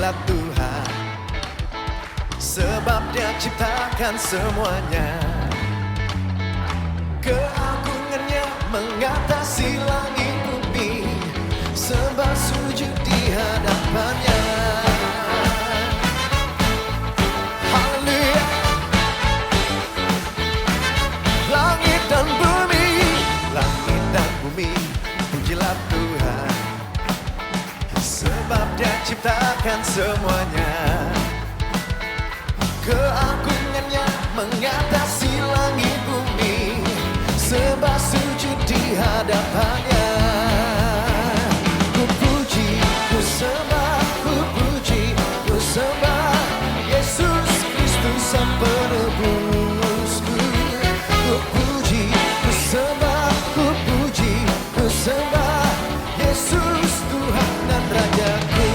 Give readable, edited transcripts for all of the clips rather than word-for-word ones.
Pujilah Tuhan, sebab Dia ciptakan semuanya. Keagungannya mengatasi langit bumi, sembah sujud di hadapannya. Haleluya. Langit dan bumi, langit dan bumi, pujilah Tuhan, sebab Dia ciptakan semuanya. Keagungannya mengatasi langit bumi, sembah sujud di hadapannya. Ku puji, ku sembah, ku puji, ku sembah Yesus Kristus Sang Penebusku. Ku puji, ku sembah, ku puji, ku sembah Yesus Tuhan dan Rajaku.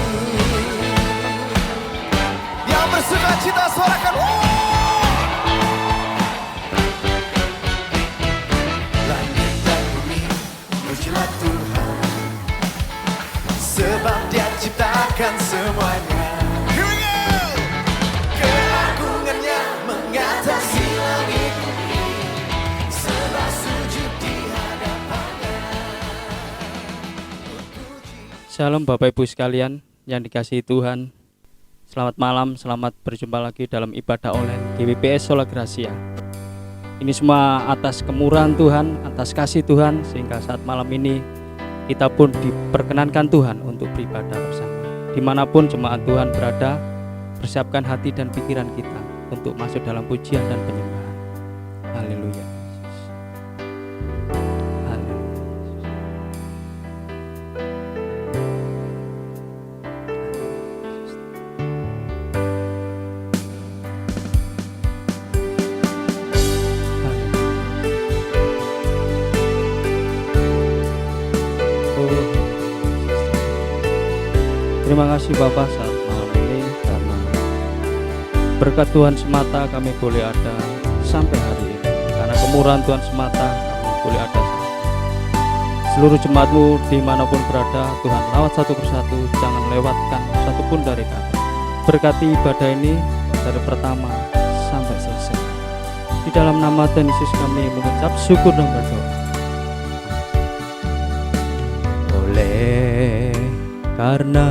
Yang bersuka cita suarakan langit dan bumi, pujilah Tuhan, sebab Dia ciptakan semuanya. Here we go. Keagungannya mengatasi langit bumi, sembah sujud di hadapannya. Shalom Bapak Ibu sekalian yang dikasihi Tuhan. Selamat malam, selamat berjumpa lagi dalam ibadah online GWPS Sola Gracia. Ini semua atas kemurahan Tuhan, atas kasih Tuhan, sehingga saat malam ini kita pun diperkenankan Tuhan untuk beribadah bersama. Dimanapun jemaat Tuhan berada, persiapkan hati dan pikiran kita untuk masuk dalam pujian dan penyembahan. Haleluya. Terima kasih Bapak saat malam ini, karena berkat Tuhan semata kami boleh ada sampai hari ini. Karena kemurahan Tuhan semata kami boleh ada sampai. Seluruh jemaat-Mu dimanapun berada, Tuhan rawat satu persatu, jangan lewatkan satupun dari kami. Berkati ibadah ini dari pertama sampai selesai. Di dalam nama Tuhan Yesus kami mengucap syukur dan berdoa. Oleh karena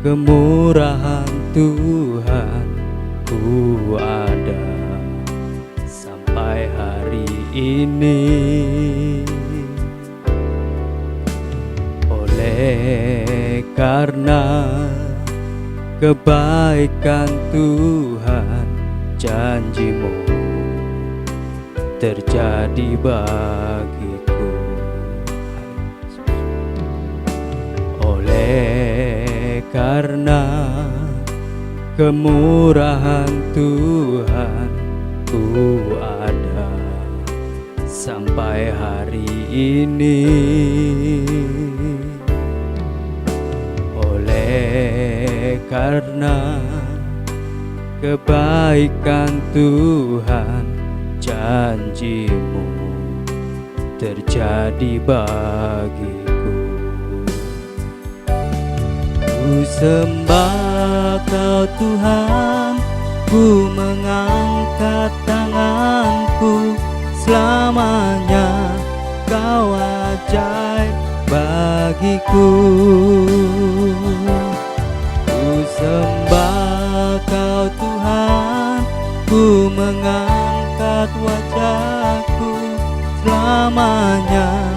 kemurahan Tuhan, ku ada sampai hari ini. Oleh karena kebaikan Tuhan, janji-Mu terjadi bagiku. Karena kemurahan Tuhan, ku ada sampai hari ini. Oleh karena kebaikan Tuhan, janji-Mu terjadi bagiku. Ku sembah Kau Tuhan, ku mengangkat tanganku, selamanya Kau ajaib bagiku. Ku sembah Kau Tuhan, ku mengangkat wajahku, selamanya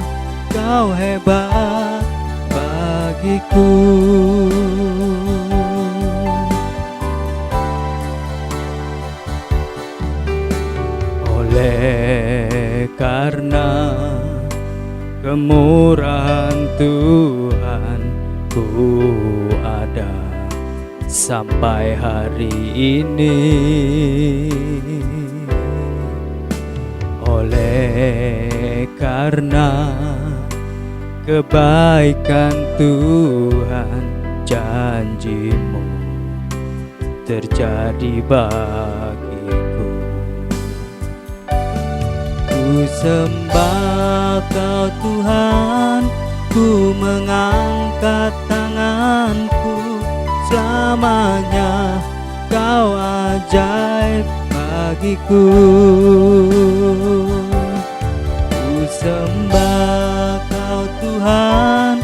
Kau hebat bagiku. Oleh karena kemurahan Tuhan, ku ada sampai hari ini. Oleh karena kebaikan Tuhan, janji-Mu terjadi bagiku. Ku sembah Kau Tuhan, ku mengangkat tanganku, selamanya Kau ajaib bagiku. Ku sembah Kau Tuhan,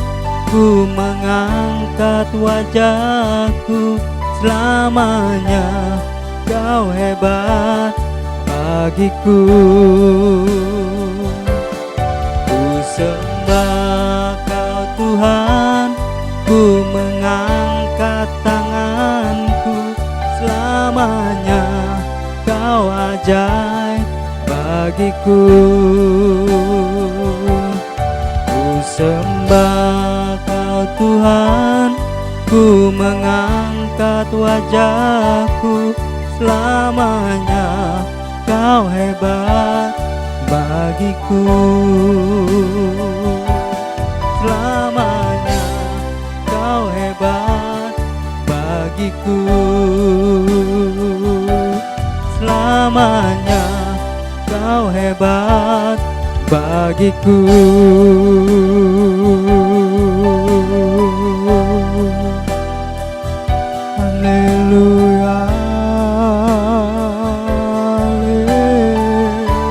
ku mengangkat wajahku, selamanya Kau hebat bagiku. Ku sembah Kau Tuhan, ku mengangkat tanganku, selamanya Kau ajaib bagiku. Ku sembah Kau Tuhan, ku mengangkat wajahku, selamanya Kau hebat bagiku. Selamanya Kau hebat bagiku. Selamanya Kau hebat bagiku. Haleluya, haleluya.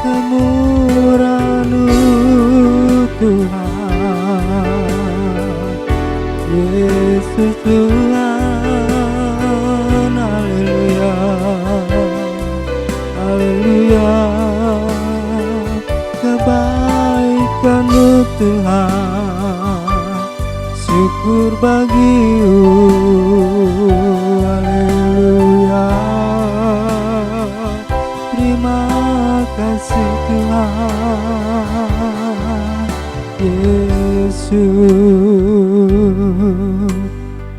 Kemurahan-Mu Tuhan, Yesus Tuhan. Haleluya, haleluya. Kebaikan-Mu Tuhan, syukur bagi-Mu. Haleluya, terima kasih Tuhan Yesus.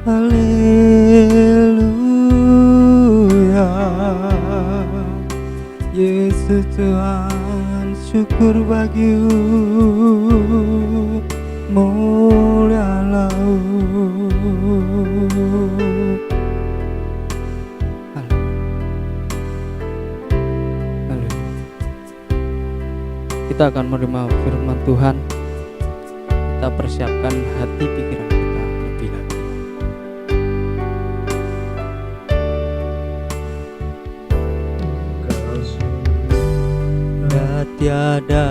Haleluya, Yesus Tuhan, syukur bagi-Mu, mulialah-Mu. Kita akan menerima firman Tuhan. Kita persiapkan hati pikiran kita lebih lagi. Tiada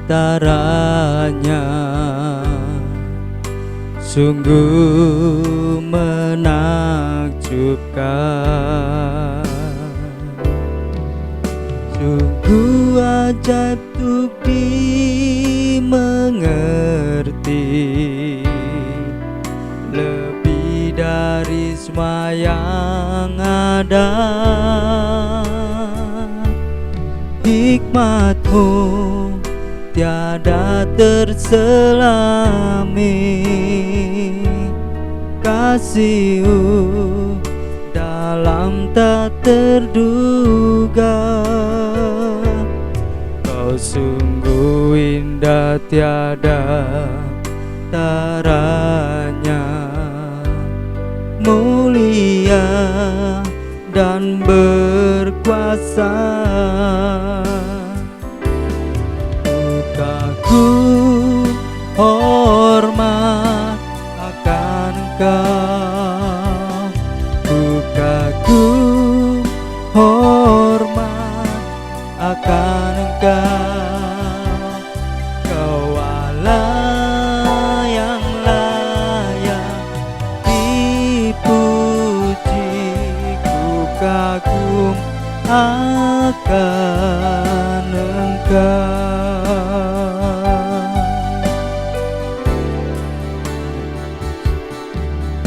taranya, sungguh menakjubkan, sungguh ajaib untuk dimengerti, lebih dari semua yang ada. Hikmat-Mu tiada terselami, kasih-Mu dalam tak terduga. Kau sungguh indah tiada taranya, mulia dan berkuasa. Ku hormat akan Engkau, ku kagum hormat akan Engkau. Kau Allah yang layak dipuji, ku kagum akan Engkau.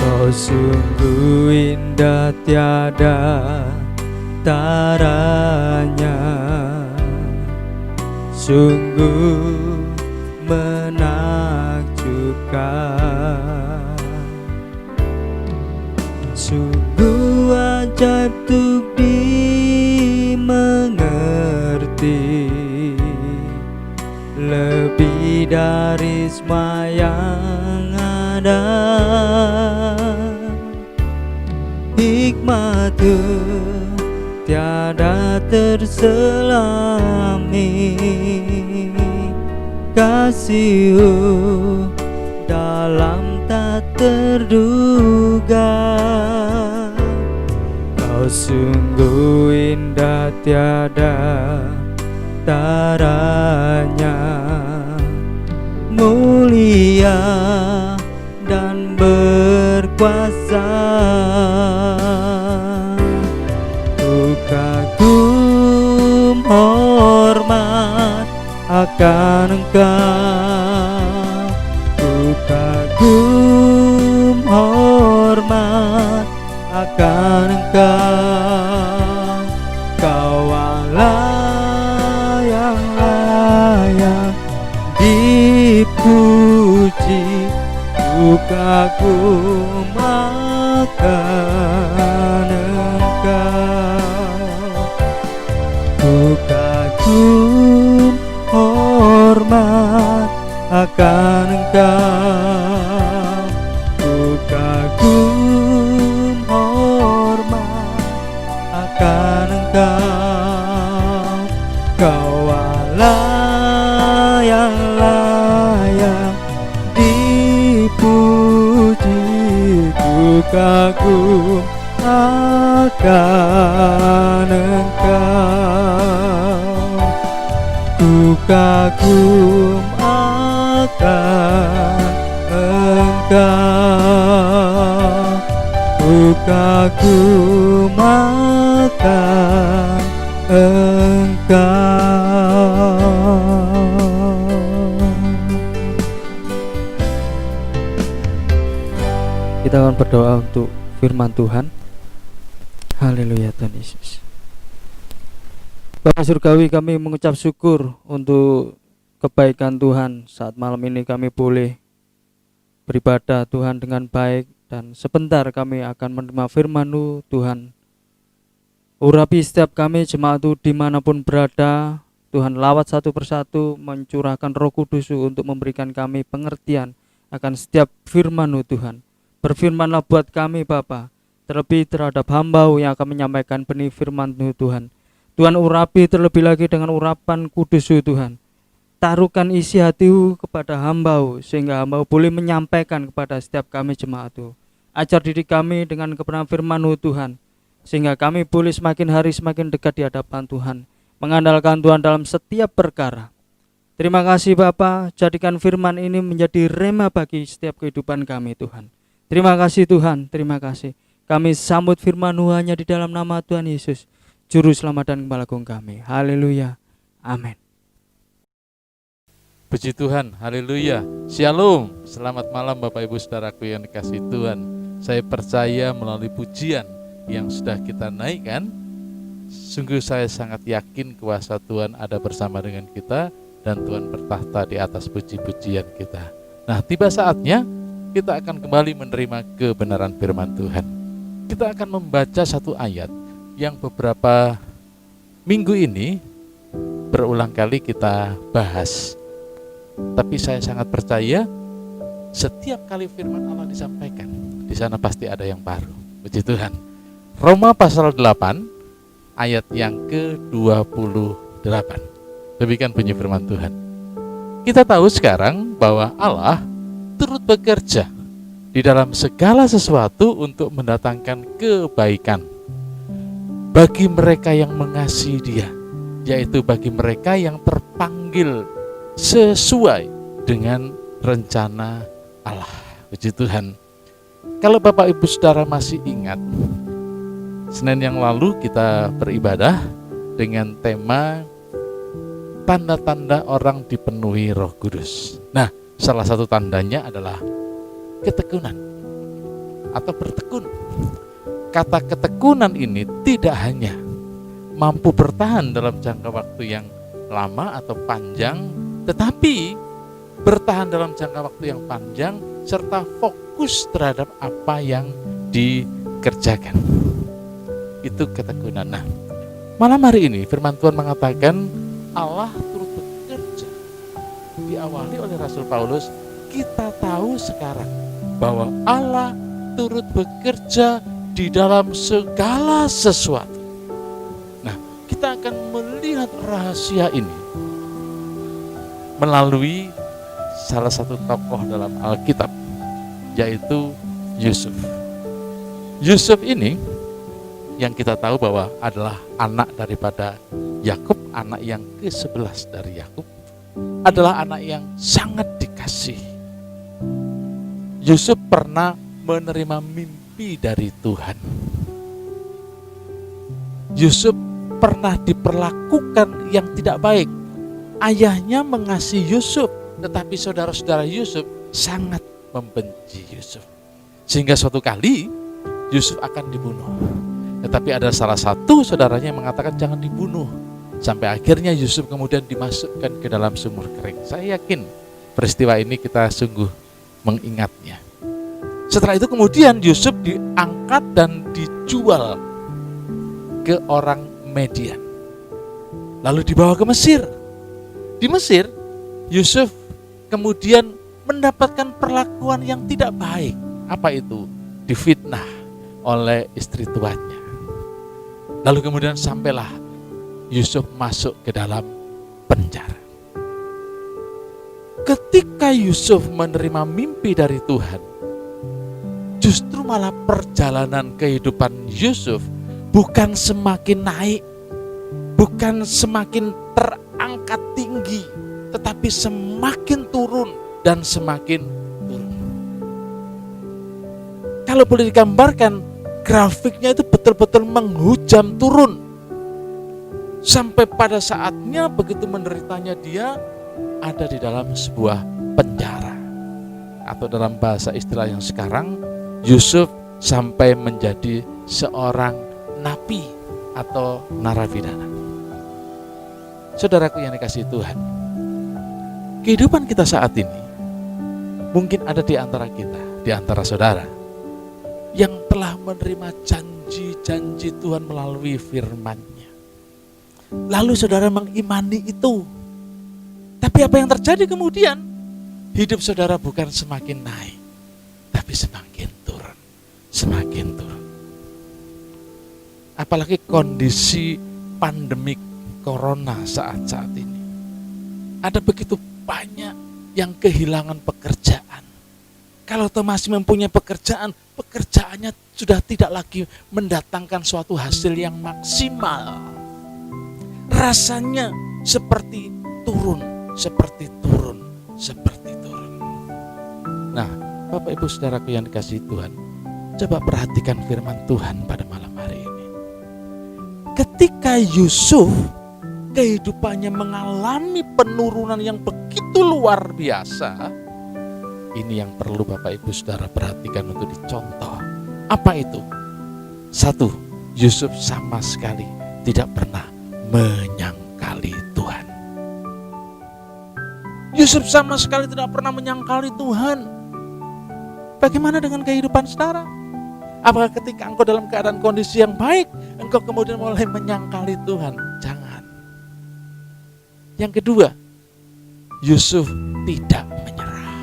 Kau sungguh indah tiada taranya, sungguh menakjubkan, sungguh ajaib untuk dimengerti, lebih dari semua yang ada. Hikmat-Mu tiada terselami, kasih-Mu dalam tak terduga. Kau sungguh indah tiada taranya, mulia dan berkuasa. Ku kagum hormat akan Engkau, ku kagum hormat akan Engkau. Kau Allah yang layak dipuji, ku kagum akan Engkau, ku kagum hormat akan Engkau, ku kagum hormat akan Engkau. Kau Allah yang layak dipuji, ku kagum akan Engkau, ku kagum akan Engkau, ku kagum akan Engkau. Kita akan berdoa untuk firman Tuhan. Haleluya Tuhan Yesus. Bapak Surgawi, kami mengucap syukur untuk kebaikan Tuhan. Saat malam ini kami boleh beribadah Tuhan dengan baik, dan sebentar kami akan menerima firman-Mu Tuhan. Urapi setiap kami jemaat-Mu dimanapun berada Tuhan, lawat satu persatu, mencurahkan Roh Kudus untuk memberikan kami pengertian akan setiap firman-Mu Tuhan. Berfirmanlah buat kami Bapa, terlebih terhadap hamba-Mu yang akan menyampaikan benih firman-Mu Tuhan. Tuhan, urapi terlebih lagi dengan urapan kudus-Mu Tuhan. Taruhkan isi hati-Mu kepada hamba-Mu, sehingga hamba-Mu boleh menyampaikan kepada setiap kami jemaat-Mu. Ajar diri kami dengan kebenaran firman-Mu Tuhan, sehingga kami boleh semakin hari semakin dekat di hadapan Tuhan, mengandalkan Tuhan dalam setiap perkara. Terima kasih Bapa, jadikan firman ini menjadi rema bagi setiap kehidupan kami Tuhan. Terima kasih Tuhan, terima kasih. Kami sambut firman-Mu hanya di dalam nama Tuhan Yesus, Juru Selamat dan Gembala Agung kami. Haleluya, amin. Puji Tuhan, haleluya, shalom. Selamat malam Bapak Ibu Saudaraku yang dikasihi Tuhan. Saya percaya melalui pujian yang sudah kita naikkan, sungguh saya sangat yakin kuasa Tuhan ada bersama dengan kita, dan Tuhan bertahta di atas puji-pujian kita. Nah, tiba saatnya kita akan kembali menerima kebenaran firman Tuhan. Kita akan membaca satu ayat yang beberapa minggu ini berulang kali kita bahas. Tapi saya sangat percaya setiap kali firman Allah disampaikan, di sana pasti ada yang baru. Puji Tuhan. Roma pasal 8 ayat yang ke-28. Demikian bunyi firman Tuhan. Kita tahu sekarang bahwa Allah turut bekerja di dalam segala sesuatu untuk mendatangkan kebaikan bagi mereka yang mengasihi Dia, yaitu bagi mereka yang terpanggil sesuai dengan rencana Allah. Puji Tuhan. Kalau Bapak Ibu Saudara masih ingat, Senin yang lalu kita beribadah dengan tema tanda-tanda orang dipenuhi Roh Kudus. Nah, salah satu tandanya adalah ketekunan atau bertekun. Kata ketekunan ini tidak hanya mampu bertahan dalam jangka waktu yang lama atau panjang, tetapi bertahan dalam jangka waktu yang panjang serta fokus terhadap apa yang dikerjakan. Itu ketekunan. Nah, malam hari ini firman Tuhan mengatakan Allah turut bekerja. Diawali oleh Rasul Paulus, kita tahu sekarang bahwa Allah turut bekerja di dalam segala sesuatu. Nah, kita akan melihat rahasia ini melalui salah satu tokoh dalam Alkitab, yaitu Yusuf. Yusuf ini yang kita tahu bahwa adalah anak daripada Yakub, anak yang ke-11 dari Yakub, adalah anak yang sangat dikasihi. Yusuf pernah menerima mimpi dari Tuhan. Yusuf pernah diperlakukan yang tidak baik. Ayahnya mengasihi Yusuf, tetapi saudara-saudara Yusuf sangat membenci Yusuf. Sehingga suatu kali Yusuf akan dibunuh. Tetapi ada salah satu saudaranya yang mengatakan jangan dibunuh. Sampai akhirnya Yusuf kemudian dimasukkan ke dalam sumur kering. Saya yakin peristiwa ini kita sungguh mengingatnya. Setelah itu kemudian Yusuf diangkat dan dijual ke orang Median. Lalu dibawa ke Mesir. Di Mesir, Yusuf kemudian mendapatkan perlakuan yang tidak baik. Apa itu? Difitnah oleh istri tuannya. Lalu kemudian sampailah Yusuf masuk ke dalam penjara. Ketika Yusuf menerima mimpi dari Tuhan, justru malah perjalanan kehidupan Yusuf bukan semakin naik, bukan semakin terangkat tinggi, tetapi semakin turun dan semakin turun. Kalau boleh digambarkan, grafiknya itu betul-betul menghujam turun. Sampai pada saatnya begitu menderitanya dia ada di dalam sebuah penjara. Atau dalam bahasa istilah yang sekarang, Yusuf sampai menjadi seorang napi atau narapidana. Saudaraku yang dikasihi Tuhan, kehidupan kita saat ini mungkin ada di antara kita, di antara saudara yang telah menerima janji-janji Tuhan melalui firman-Nya. Lalu saudara mengimani itu. Tapi apa yang terjadi kemudian? Hidup saudara bukan semakin naik, tapi semakin turun, semakin turun. Apalagi kondisi pandemik corona saat-saat ini. Ada begitu banyak yang kehilangan pekerjaan. Kalau masih mempunyai pekerjaan, pekerjaannya sudah tidak lagi mendatangkan suatu hasil yang maksimal. Rasanya seperti turun, seperti turun, seperti turun. Nah, Bapak Ibu Saudaraku yang dikasihi Tuhan, coba perhatikan firman Tuhan pada malam hari ini. Ketika Yusuf kehidupannya mengalami penurunan yang begitu luar biasa, ini yang perlu Bapak Ibu Saudara perhatikan untuk dicontoh. Apa itu? Satu, Yusuf sama sekali tidak pernah menyangkali Tuhan. Yusuf sama sekali tidak pernah menyangkali Tuhan. Bagaimana dengan kehidupan saudara? Apakah ketika engkau dalam keadaan kondisi yang baik, engkau kemudian mulai menyangkali Tuhan? Jangan. Yang kedua, Yusuf tidak menyerah.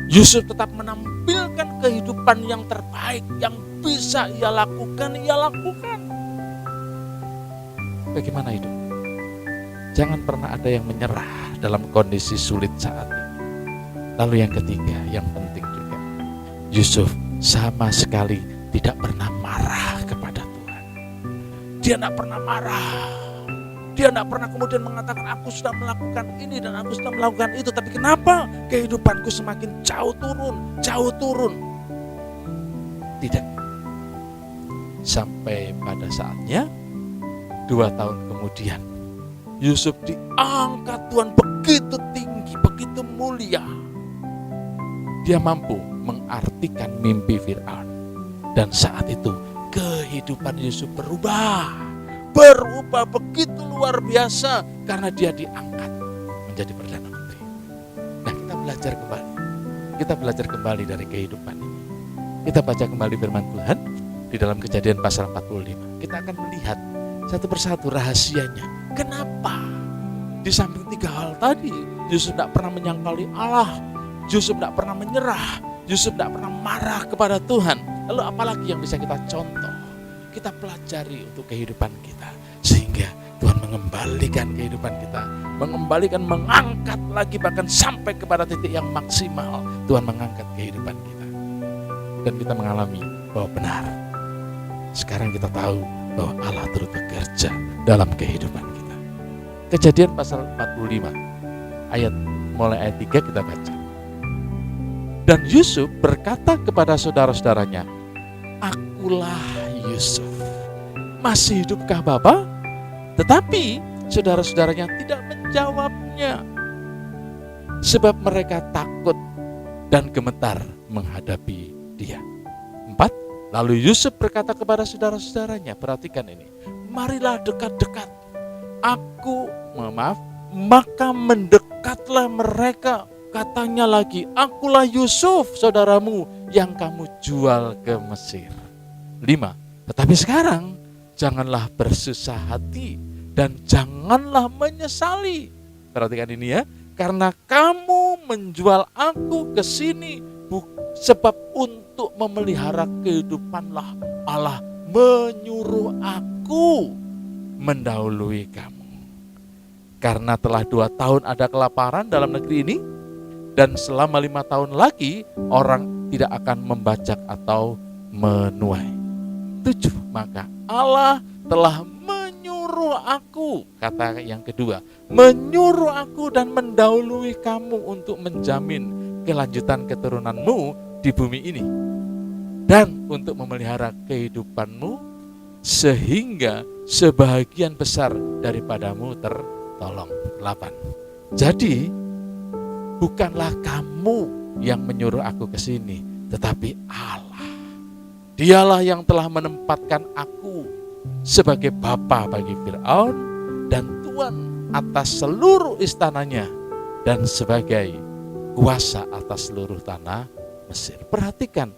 Yusuf tetap menampilkan kehidupan yang terbaik, yang bisa ia lakukan, Bagaimana hidup? Jangan pernah ada yang menyerah dalam kondisi sulit saat ini. Lalu yang ketiga, yang penting juga, Yusuf sama sekali tidak pernah marah kepada Tuhan. Dia tidak pernah marah. Dia tidak pernah kemudian mengatakan aku sudah melakukan ini dan aku sudah melakukan itu. Tapi kenapa kehidupanku semakin jauh turun. Tidak. Sampai pada saatnya 2 tahun kemudian Yusuf diangkat Tuhan begitu tinggi, begitu mulia. Dia mampu mengartikan mimpi Fir'aun. Dan saat itu kehidupan Yusuf berubah begitu luar biasa karena dia diangkat menjadi Perdana Menteri. Nah, kita belajar kembali dari kehidupan ini. Kita baca kembali firman Tuhan di dalam Kejadian pasal 45. Kita akan melihat satu persatu rahasianya. Kenapa? Di samping 3 hal tadi, Yusuf tidak pernah menyangkali Allah, Yusuf tidak pernah menyerah, Yusuf tidak pernah marah kepada Tuhan. Lalu apalagi yang bisa kita contoh, kita pelajari untuk kehidupan kita, sehingga Tuhan mengembalikan kehidupan kita mengembalikan, mengangkat lagi, bahkan sampai kepada titik yang maksimal. Tuhan mengangkat kehidupan kita. Dan kita mengalami bahwa benar. Sekarang kita tahu bahwa Allah turut bekerja dalam kehidupan kita. Kejadian pasal 45, mulai ayat 3 kita baca. Dan Yusuf berkata kepada saudara-saudaranya, "Akulah Yusuf. Masih hidupkah Bapa?" Tetapi saudara-saudaranya tidak menjawabnya, sebab mereka takut dan gemetar menghadapi dia. 4. Lalu Yusuf berkata kepada saudara-saudaranya, perhatikan ini, "Marilah dekat-dekat. Maka mendekatlah mereka. Katanya lagi, akulah Yusuf saudaramu yang kamu jual ke Mesir." 5. Tetapi sekarang janganlah bersusah hati dan janganlah menyesali. Perhatikan ini ya, karena kamu menjual aku ke sini sebab untuk memelihara kehidupanlah Allah menyuruh aku mendahului kamu. Karena telah 2 tahun ada kelaparan dalam negeri ini, dan selama 5 tahun lagi orang tidak akan membajak atau menuai. 7. Maka Allah telah menyuruh aku, kata yang kedua, menyuruh aku dan mendahului kamu untuk menjamin kelanjutan keturunanmu di bumi ini dan untuk memelihara kehidupanmu sehingga sebahagian besar daripadamu tertolong. 8. Jadi bukanlah kamu yang menyuruh aku ke sini, tetapi Allah. Dialah yang telah menempatkan aku sebagai bapa bagi Fir'aun dan tuan atas seluruh istananya dan sebagai kuasa atas seluruh tanah Mesir. Perhatikan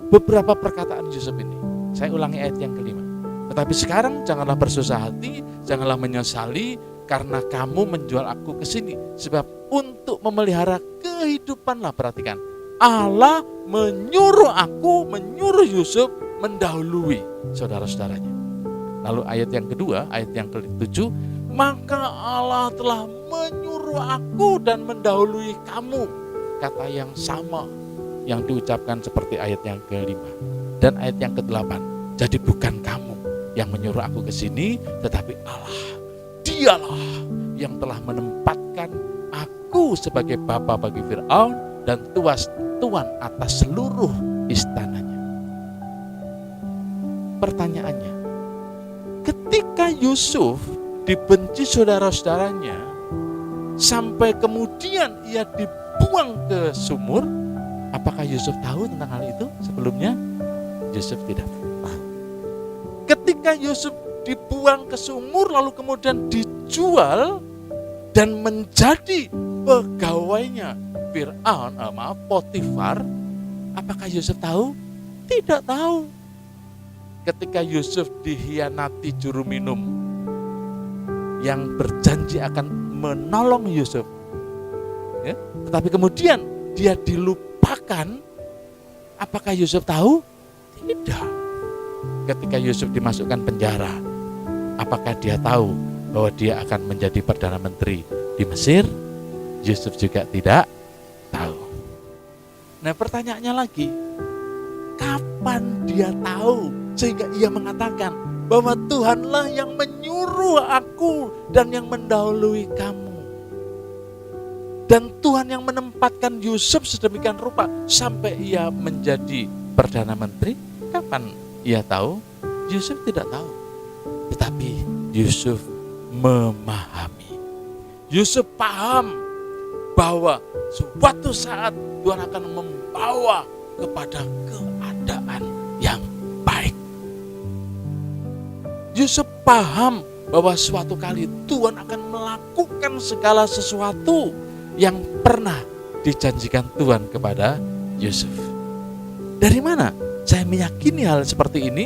beberapa perkataan Yusuf ini. Saya ulangi ayat yang kelima. Tetapi sekarang janganlah bersusah hati, janganlah menyesali karena kamu menjual aku ke sini, sebab untuk memelihara kehidupanlah. Perhatikan, Allah menyuruh menyuruh Yusuf mendahului saudara-saudaranya. Lalu ayat yang kedua, ayat yang ke-7, maka Allah telah menyuruh aku dan mendahului kamu. Kata yang sama yang diucapkan seperti ayat yang ke-5 dan ayat yang ke-8. Jadi bukan kamu yang menyuruh aku ke sini, tetapi Allah. Dialah yang telah menempatkan aku sebagai bapa bagi Fir'aun dan tuan atas seluruh istananya. Pertanyaannya, ketika Yusuf dibenci saudara-saudaranya sampai kemudian ia dibuang ke sumur, apakah Yusuf tahu tentang hal itu sebelumnya? Yusuf tidak tahu. Ketika Yusuf dibuang ke sumur lalu kemudian dijual dan menjadi pegawainya Fir'aun, Potifar, apakah Yusuf tahu? Tidak tahu. Ketika Yusuf dikhianati juru minum yang berjanji akan menolong Yusuf, ya, tetapi kemudian dia dilupakan, apakah Yusuf tahu? Tidak. Ketika Yusuf dimasukkan penjara, apakah dia tahu bahwa dia akan menjadi Perdana Menteri di Mesir? Yusuf juga tidak tahu. Nah, pertanyaannya lagi, kapan dia tahu sehingga ia mengatakan bahwa Tuhanlah yang menyuruh aku dan yang mendahului kamu? Dan Tuhan yang menempatkan Yusuf sedemikian rupa sampai ia menjadi Perdana Menteri. Kapan ia tahu? Yusuf tidak tahu. Tetapi Yusuf memahami. Yusuf paham bahwa suatu saat Tuhan akan membawa kepada keadaan yang baik. Yusuf paham bahwa suatu kali Tuhan akan melakukan segala sesuatu yang pernah dijanjikan Tuhan kepada Yusuf. Dari mana saya meyakini hal seperti ini?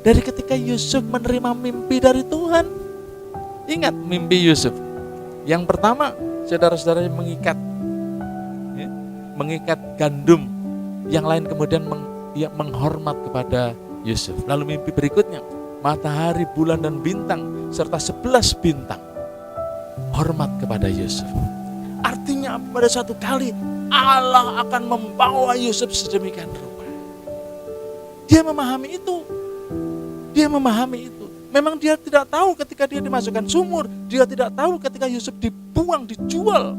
Dari ketika Yusuf menerima mimpi dari Tuhan. Ingat mimpi Yusuf. Yang pertama, saudara-saudaranya mengikat gandum. Yang lain kemudian menghormat kepada Yusuf. Lalu mimpi berikutnya, matahari, bulan, dan bintang serta 11 bintang hormat kepada Yusuf. Artinya pada suatu kali Allah akan membawa Yusuf sedemikian rupa. Dia memahami itu. Dia memahami itu. Memang dia tidak tahu ketika dia dimasukkan sumur. Dia tidak tahu ketika Yusuf dibuang, dijual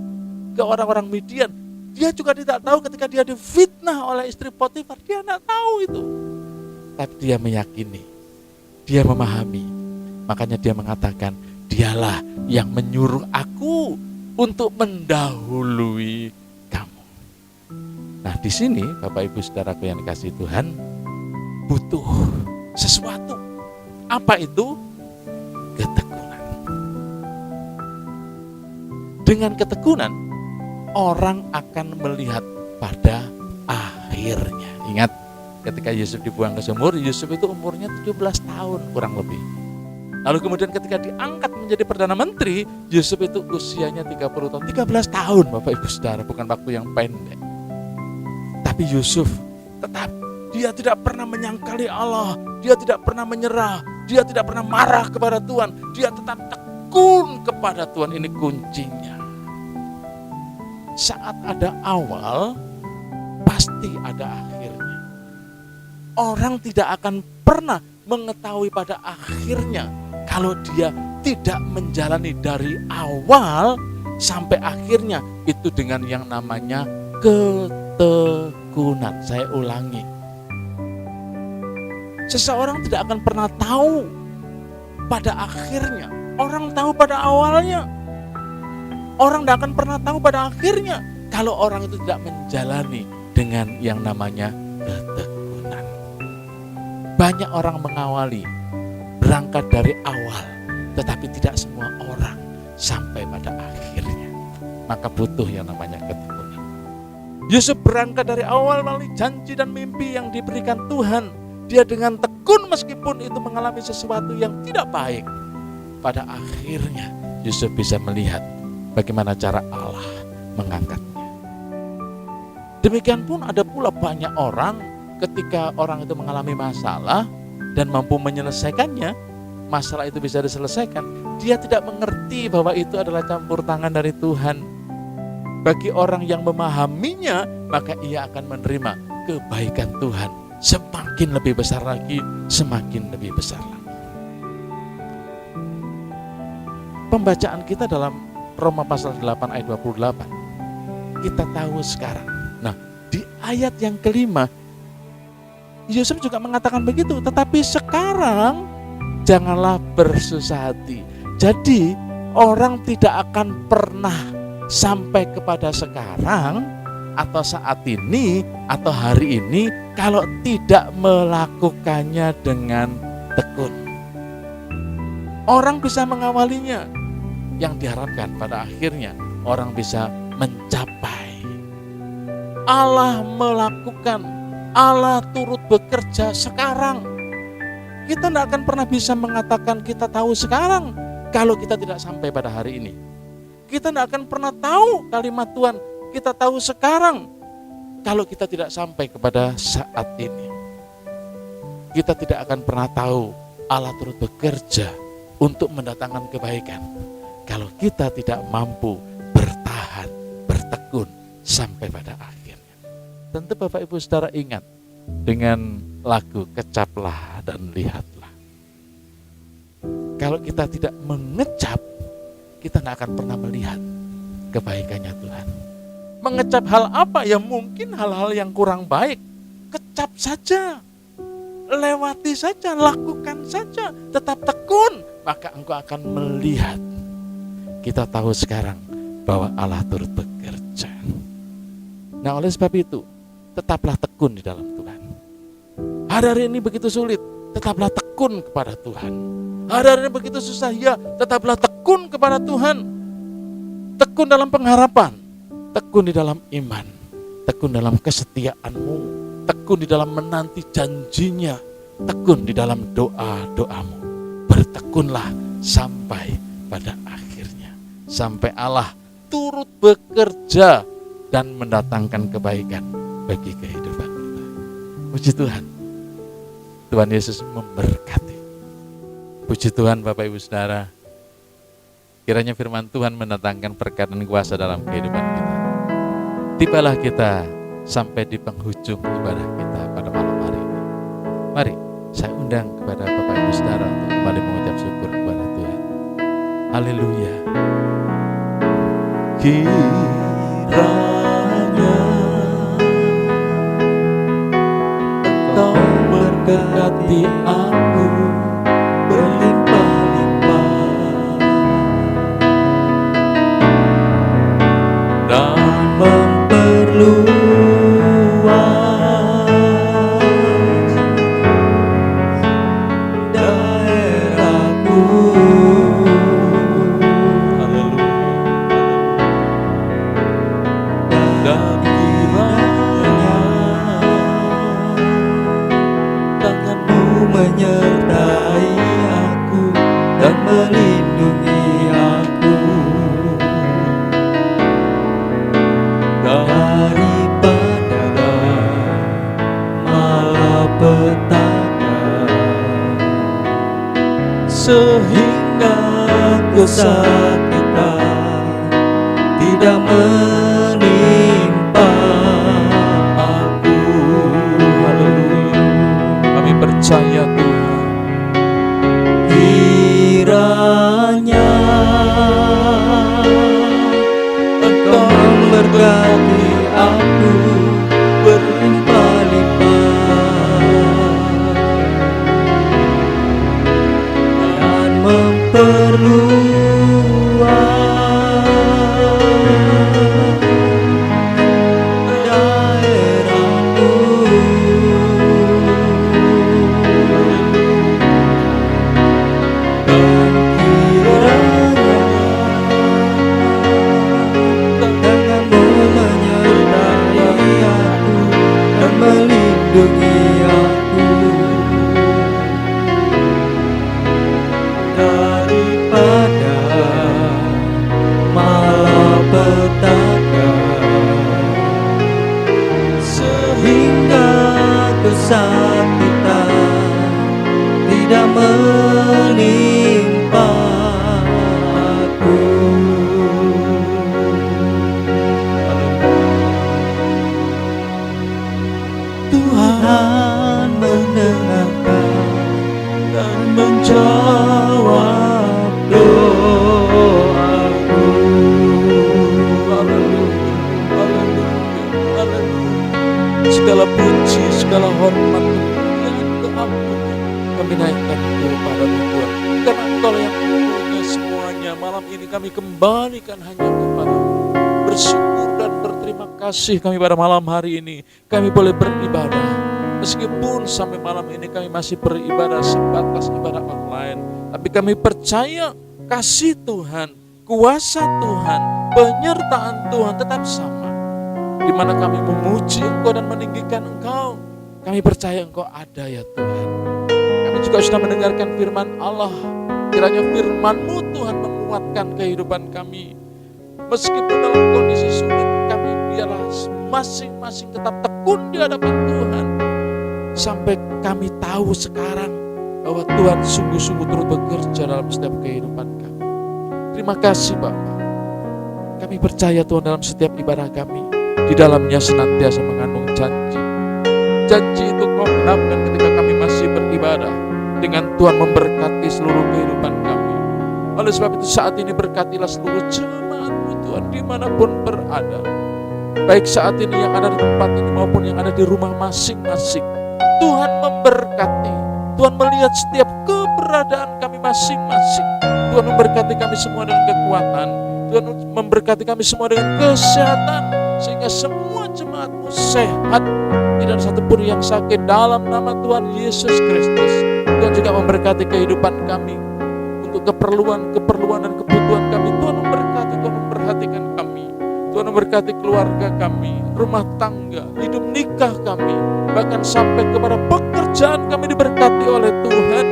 ke orang-orang Midian. Dia juga tidak tahu ketika dia difitnah oleh istri Potifar. Dia tidak tahu itu. Tapi dia meyakini. Dia memahami. Makanya dia mengatakan, dialah yang menyuruh aku untuk mendahului kamu. Nah, di sini Bapak Ibu Saudaraku yang dikasihi Tuhan, butuh sesuatu. Apa itu? Ketekunan. Dengan ketekunan, orang akan melihat pada akhirnya. Ingat, ketika Yusuf dibuang ke sumur, Yusuf itu umurnya 17 tahun kurang lebih. Lalu kemudian ketika diangkat menjadi Perdana Menteri, Yusuf itu usianya 30 tahun. 13 tahun Bapak Ibu Saudara, bukan waktu yang pendek. Tapi Yusuf tetap, dia tidak pernah menyangkali Allah. Dia tidak pernah menyerah. Dia tidak pernah marah kepada Tuhan. Dia tetap tekun kepada Tuhan. Ini kuncinya. Saat ada awal, pasti ada akhirnya. Orang tidak akan pernah mengetahui pada akhirnya kalau dia tidak menjalani dari awal sampai akhirnya itu dengan yang namanya ketekunan. Saya ulangi. Seseorang tidak akan pernah tahu pada akhirnya. Orang tahu pada awalnya. Orang tidak akan pernah tahu pada akhirnya kalau orang itu tidak menjalani dengan yang namanya ketekunan. Banyak orang mengawali, berangkat dari awal, tetapi tidak semua orang sampai pada akhirnya. Maka butuh yang namanya ketekunan. Yusuf berangkat dari awal melalui janji dan mimpi yang diberikan Tuhan. Dia dengan tekun meskipun itu mengalami sesuatu yang tidak baik. Pada akhirnya Yusuf bisa melihat bagaimana cara Allah mengangkatnya. Demikian pun ada pula banyak orang ketika orang itu mengalami masalah dan mampu menyelesaikannya, masalah itu bisa diselesaikan. Dia tidak mengerti bahwa itu adalah campur tangan dari Tuhan. Bagi orang yang memahaminya, maka ia akan menerima kebaikan Tuhan. Semakin lebih besar lagi, semakin lebih besar lagi. Pembacaan kita dalam Roma pasal 8 ayat 28. Kita tahu sekarang. Nah, di ayat yang kelima, Yusuf juga mengatakan begitu. Tetapi sekarang, janganlah bersusah hati. Jadi, orang tidak akan pernah sampai kepada sekarang, atau saat ini, atau hari ini, kalau tidak melakukannya dengan tekun. Orang bisa mengawalinya. Yang diharapkan pada akhirnya orang bisa mencapai. Allah melakukan, Allah turut bekerja sekarang. Kita tidak akan pernah bisa mengatakan kita tahu sekarang kalau kita tidak sampai pada hari ini. Kita tidak akan pernah tahu kalimat Tuhan, kita tahu sekarang kalau kita tidak sampai kepada saat ini. Kita tidak akan pernah tahu Allah turut bekerja untuk mendatangkan kebaikan kalau kita tidak mampu bertahan, bertekun sampai pada akhirnya. Tentu Bapak Ibu Saudara ingat dengan lagu Kecaplah dan Lihatlah. Kalau kita tidak mengecap, kita tidak akan pernah melihat kebaikannya Tuhan. Mengecap hal apa? Ya mungkin hal-hal yang kurang baik. Kecap saja, lewati saja, lakukan saja, tetap tekun, maka engkau akan melihat. Kita tahu sekarang bahwa Allah turut bekerja. Nah, oleh sebab itu, tetaplah tekun di dalam Tuhan. Hari-hari ini begitu sulit, tetaplah tekun kepada Tuhan. Hari-hari ini begitu susah, ya tetaplah tekun kepada Tuhan. Tekun dalam pengharapan, tekun di dalam iman, tekun dalam kesetiaanmu, tekun di dalam menanti janjinya, tekun di dalam doa-doamu. Bertekunlah sampai pada akhirnya. Sampai Allah turut bekerja dan mendatangkan kebaikan bagi kehidupan kita. Puji Tuhan. Tuhan Yesus memberkati. Puji Tuhan Bapak Ibu Saudara. Kiranya firman Tuhan mendatangkan berkat dan kuasa dalam kehidupan kita. Tibalah kita sampai di penghujung ibadah kita pada malam hari ini. Mari saya undang kepada Bapak Ibu Saudara untuk kembali mengucap syukur kepada Tuhan. Haleluya. Kiranya Engkau berkati aku berlimpah-limpah dan memperluas daerahku. Dan kiranya tanganmu menyertai aku dan melindungi aku daripada malapetaka, sehingga kesakitan tidak menimpa aku. Haleluya. Kami percaya Tuhan. Kiranya Engkau memberkati aku berlimpah-limpah dan memperluas daerahku. Dan kiranya tanganmu menyertai aku dan melindungi aku daripada malapetaka, sehingga kesakitan tidak menimpa aku. Tuhan mendengarkan dan menjawab doaku. Haleluya, haleluya, haleluya. Segala puji, segala hormat, kemuliaan, keagungan kami naikkan kepadamu Tuhan. Karena Engkau yang punya semuanya. Malam ini kami kembalikan hanya kepadamu. Bersyukur dan berterima kasih kami pada malam hari ini. Kami boleh beribadah. Meskipun sampai malam ini kami masih beribadah sebatas ibadah online, tapi kami percaya kasih Tuhan, kuasa Tuhan, penyertaan Tuhan tetap sama. Di mana kami memuji Engkau dan meninggikan Engkau, kami percaya Engkau ada ya Tuhan. Kami juga sudah mendengarkan firman Allah. Kiranya firman-Mu Tuhan menguatkan kehidupan kami. Meskipun dalam kondisi sulit, kami biarlah masing-masing tetap tekun di hadapan Tuhan. Sampai kami tahu sekarang bahwa Tuhan sungguh-sungguh turut bekerja dalam setiap kehidupan kami. Terima kasih Bapa. Kami percaya Tuhan dalam setiap ibadah kami, di dalamnya senantiasa mengandung janji. Janji itu Kau genapkan ketika kami masih beribadah, dengan Tuhan memberkati seluruh kehidupan kami. Oleh sebab itu saat ini berkatilah seluruh jemaat-Mu Tuhan dimanapun berada. Baik saat ini yang ada di tempat ini maupun yang ada di rumah masing-masing. Tuhan memberkati. Tuhan melihat setiap keberadaan kami masing-masing. Tuhan memberkati kami semua dengan kekuatan. Tuhan memberkati kami semua dengan kesehatan. Sehingga semua jemaat-Mu sehat. Tidak ada satupun yang sakit dalam nama Tuhan Yesus Kristus. Tuhan juga memberkati kehidupan kami. Untuk keperluan dan kebutuhan kami. Tuhan memberkati, Tuhan memperhatikan kami. Tuhan memberkati keluarga kami, rumah tangga, hidup nikah kami, bahkan sampai kepada pekerjaan kami diberkati oleh Tuhan.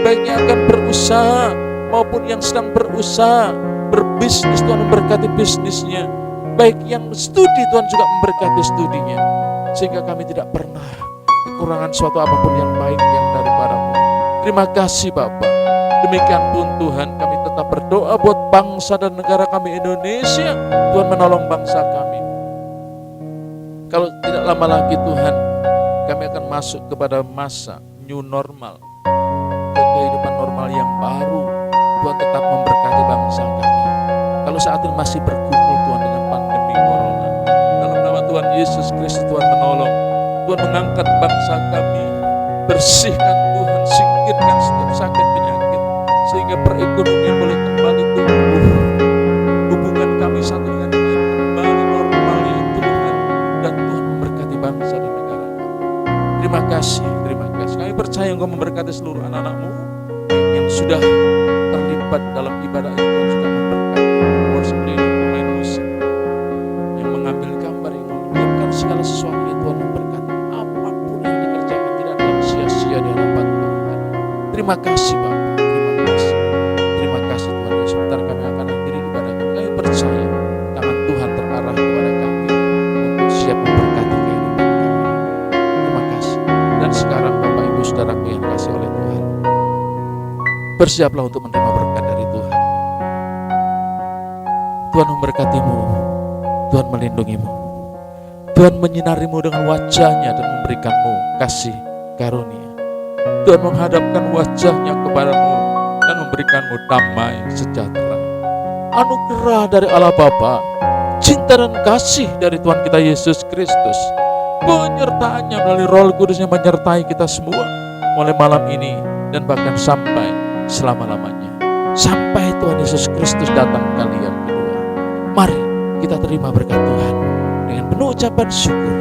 Baik yang akan berusaha maupun yang sedang berusaha, berbisnis, Tuhan memberkati bisnisnya. Baik yang studi, Tuhan juga memberkati studinya. Sehingga kami tidak pernah kekurangan suatu apapun yang baik yang daripada-Mu. Terima kasih Bapa. Demikian pun Tuhan, kami tetap berdoa berdoa buat bangsa dan negara kami Indonesia. Tuhan menolong bangsa kami. Kalau tidak lama lagi Tuhan, kami akan masuk kepada masa new normal, ke kehidupan normal yang baru. Tuhan tetap memberkati bangsa kami. Kalau saat ini masih bergumul Tuhan dengan pandemi corona, dalam nama Tuhan Yesus Kristus Tuhan menolong. Tuhan mengangkat bangsa kami. Bersihkan Tuhan, singkirkan setiap sakit penyakit, sehingga perekonomian boleh kembali tumbuh. Hubungan kami satu dengan yang lain kembali normal ya Tuhan. Dan Tuhan memberkati bangsa dan negara kami. Terima kasih, terima kasih. Kami percaya Engkau memberkati seluruh anak-anak-Mu yang sudah terlibat dalam ibadah ini. Tuhan sudah memberkati worship leader, pemain musik, yang mengambil gambar, yang menyiapkan segala sesuatu yang Tuhan memberkati. Apapun yang dikerjakan tidak akan sia-sia di hadapan Tuhan. Terima kasih Bapak, terima kasih. Terima kasih Tuhan. Dan sebentar kami akan akhiri ibadah kami. Kami percaya tangan Tuhan terarah kepada kami untuk siap memberkati kehidupan kami. Terima kasih. Dan sekarang Bapak Ibu Saudaraku yang dikasihi oleh Tuhan, bersiaplah untuk menerima berkat dari Tuhan. Tuhan memberkatimu, Tuhan melindungimu, Tuhan menyinarimu dengan wajahnya dan memberikanmu kasih karunia. Tuhan menghadapkan wajahnya kepadamu dan memberikanmu damai sejahtera. Anugerah dari Allah Bapa, cinta dan kasih dari Tuhan kita Yesus Kristus, penyertaannya melalui Roh Kudus yang menyertai kita semua mulai malam ini dan bahkan sampai selama-lamanya, sampai Tuhan Yesus Kristus datang kali yang kedua. Mari kita terima berkat Tuhan dengan penuh ucapan syukur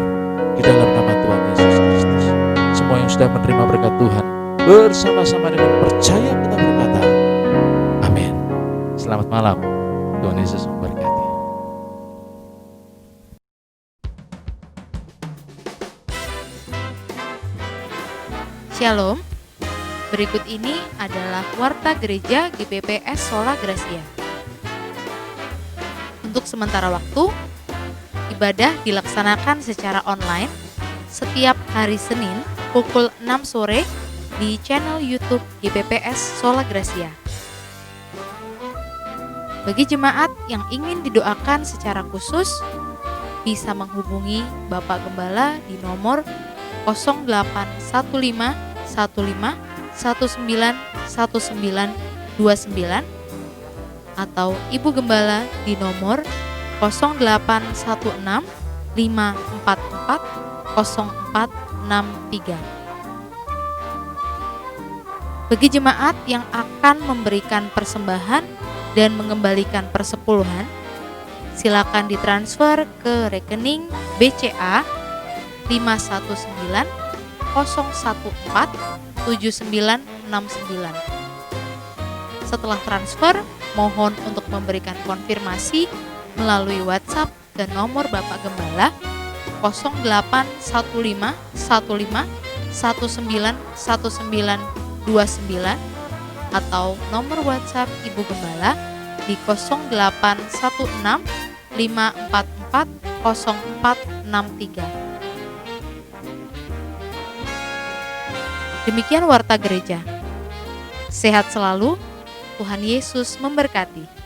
di dalam nama Tuhan Yesus Kristus. Semua yang sudah menerima berkat Tuhan bersama-sama dengan percaya kita berkata amin. Selamat malam, Tuhan Yesus memberkati. Shalom. Berikut ini adalah Warta Gereja GPPS Sola Gracia. Untuk sementara waktu, ibadah dilaksanakan secara online setiap hari Senin pukul 6 sore di channel YouTube GPPS Sola Gracia. Bagi jemaat yang ingin didoakan secara khusus, bisa menghubungi Bapak Gembala di nomor 0815 191929 atau Ibu Gembala di nomor 0816 544 0463. Bagi jemaat yang akan memberikan persembahan dan mengembalikan persepuluhan, silakan ditransfer ke rekening BCA 519 014 7969. Setelah transfer, mohon untuk memberikan konfirmasi melalui WhatsApp ke nomor Bapak Gembala 0815 15 191929 atau nomor WhatsApp Ibu Gembala di 0816 544 0463. Demikian Warta Gereja. Sehat selalu, Tuhan Yesus memberkati.